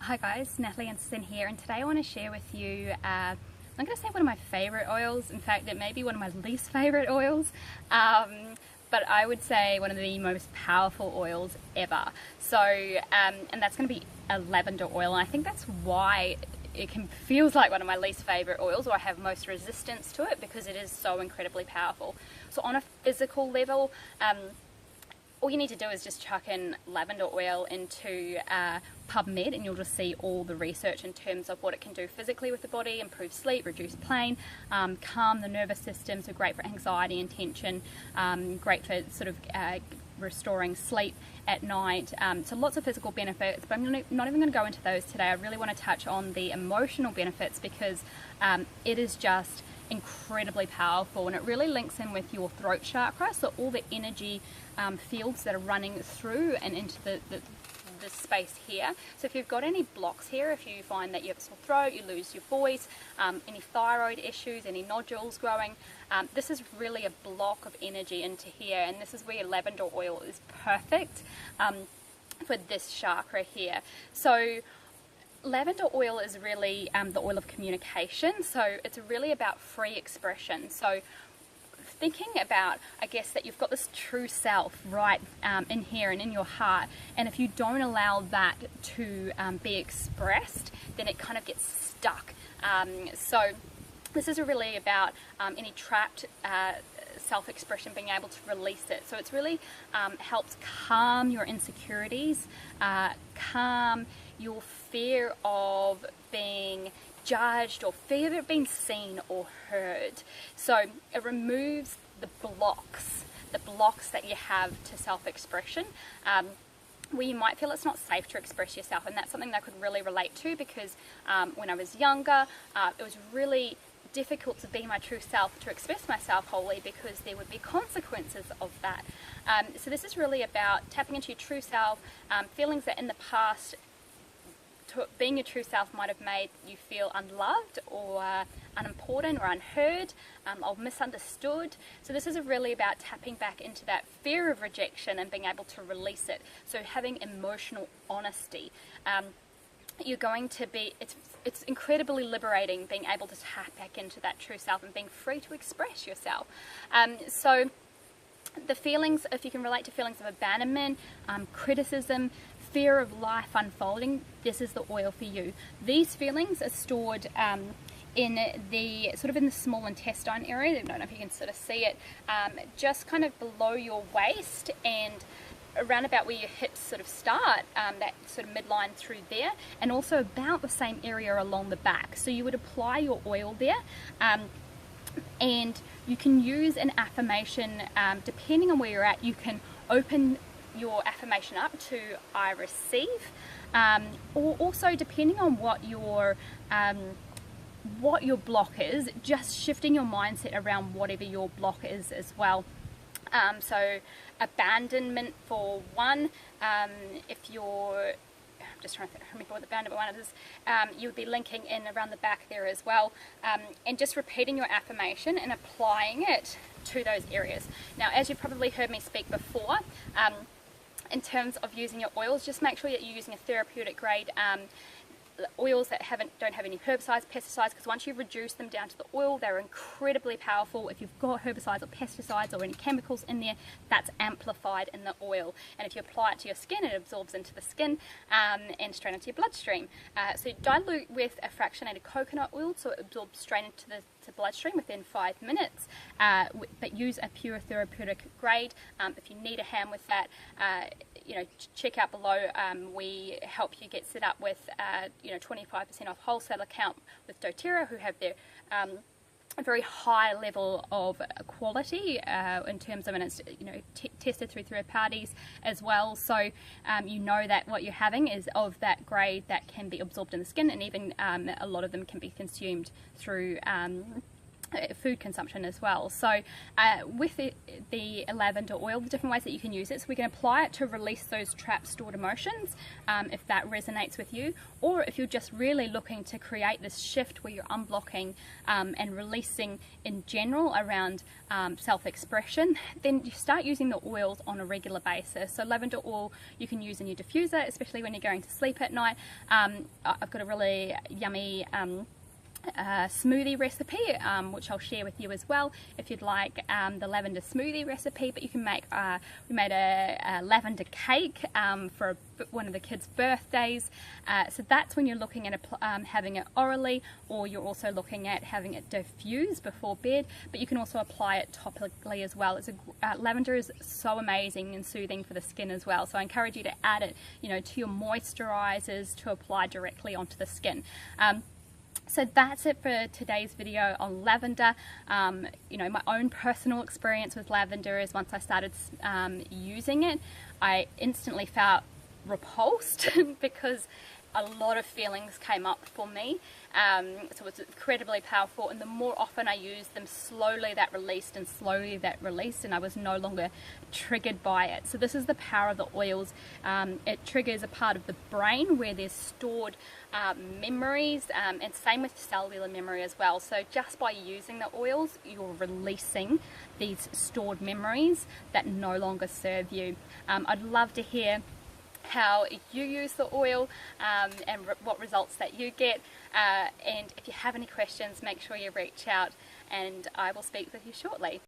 Hi guys, Natalie Anderson here, and today I want to share with you, I'm going to say one of my favourite oils. In fact, it may be one of my least favourite oils, but I would say one of the most powerful oils ever. So, and that's going to be a lavender oil, and I think that's why it feels like one of my least favourite oils, or I have most resistance to it, because it is so incredibly powerful. So on a physical level, all you need to do is just chuck in lavender oil into PubMed, and you'll just see all the research in terms of what it can do physically with the body: improve sleep, reduce pain, calm the nervous system, so great for anxiety and tension, great for sort of restoring sleep at night. So lots of physical benefits, but I'm not even going to go into those today. I really want to touch on the emotional benefits, because it is just incredibly powerful, and it really links in with your throat chakra, so all the energy fields that are running through and into the space here. So if you've got any blocks here, if you find that you have a sore throat, you lose your voice, any thyroid issues, any nodules growing, this is really a block of energy into here, and this is where lavender oil is perfect for this chakra here. So lavender oil is really the oil of communication, so it's really about free expression. So thinking about, I guess, that you've got this true self right in here and in your heart, and if you don't allow that to be expressed, then it kind of gets stuck. So this is really about any trapped self-expression, being able to release it. So it's really helps calm your insecurities, calm your fear of being judged, or fear of being seen or heard. So it removes the blocks that you have to self-expression, where you might feel it's not safe to express yourself. And that's something that I could really relate to, because when I was younger, it was really difficult to be my true self, to express myself wholly, because there would be consequences of that. So this is really about tapping into your true self, feelings that in the past being your true self might have made you feel unloved, or unimportant, or unheard, or misunderstood. So this is really about tapping back into that fear of rejection and being able to release it. So having emotional honesty. You're going to be, it's incredibly liberating being able to tap back into that true self and being free to express yourself. So the feelings, if you can relate to feelings of abandonment, criticism, fear of life unfolding, this is the oil for you. These feelings are stored in the small intestine area. I don't know if you can sort of see it, just kind of below your waist and around about where your hips sort of start, that sort of midline through there, and also about the same area along the back. So you would apply your oil there, and you can use an affirmation, depending on where you're at. You can open your affirmation up to I receive, or also depending on what your block is, just shifting your mindset around whatever your block is as well. So abandonment for one, if you're, I'm just trying to remember what the abandonment one is, you would be linking in around the back there as well, and just repeating your affirmation and applying it to those areas. Now, as you've probably heard me speak before, in terms of using your oils, just make sure that you're using a therapeutic grade oils that don't have any herbicides, pesticides, because once you reduce them down to the oil, they're incredibly powerful. If you've got herbicides or pesticides or any chemicals in there, that's amplified in the oil, and if you apply it to your skin, it absorbs into the skin and straight into your bloodstream. So dilute with a fractionated coconut oil, so it absorbs straight into the bloodstream within 5 minutes, but use a pure therapeutic grade. If you need a hand with that, check out below. We help you get set up with 25% off wholesale account with doTERRA, who have their a very high level of quality in terms of, and it's tested through third parties as well, so you know that what you're having is of that grade that can be absorbed in the skin, and even a lot of them can be consumed through food consumption as well. So with the lavender oil, the different ways that you can use it, so we can apply it to release those trapped stored emotions, if that resonates with you, or if you're just really looking to create this shift where you're unblocking and releasing in general around self-expression, then you start using the oils on a regular basis. So lavender oil you can use in your diffuser, especially when you're going to sleep at night. I've got a really yummy smoothie recipe, which I'll share with you as well if you'd like the lavender smoothie recipe. But you can make, we made a lavender cake for one of the kids' birthdays. So that's when you're looking at having it orally, or you're also looking at having it diffused before bed. But you can also apply it topically as well. Lavender is so amazing and soothing for the skin as well. So I encourage you to add it, to your moisturizers to apply directly onto the skin. So that's it for today's video on lavender. My own personal experience with lavender is once I started using it, I instantly felt repulsed because a lot of feelings came up for me. So it's incredibly powerful, and the more often I used them, slowly that released and slowly that released, and I was no longer triggered by it. So this is the power of the oils. It triggers a part of the brain where there's stored memories, and same with cellular memory as well. So just by using the oils, you're releasing these stored memories that no longer serve you. I'd love to hear how you use the oil and what results that you get, and if you have any questions, make sure you reach out and I will speak with you shortly.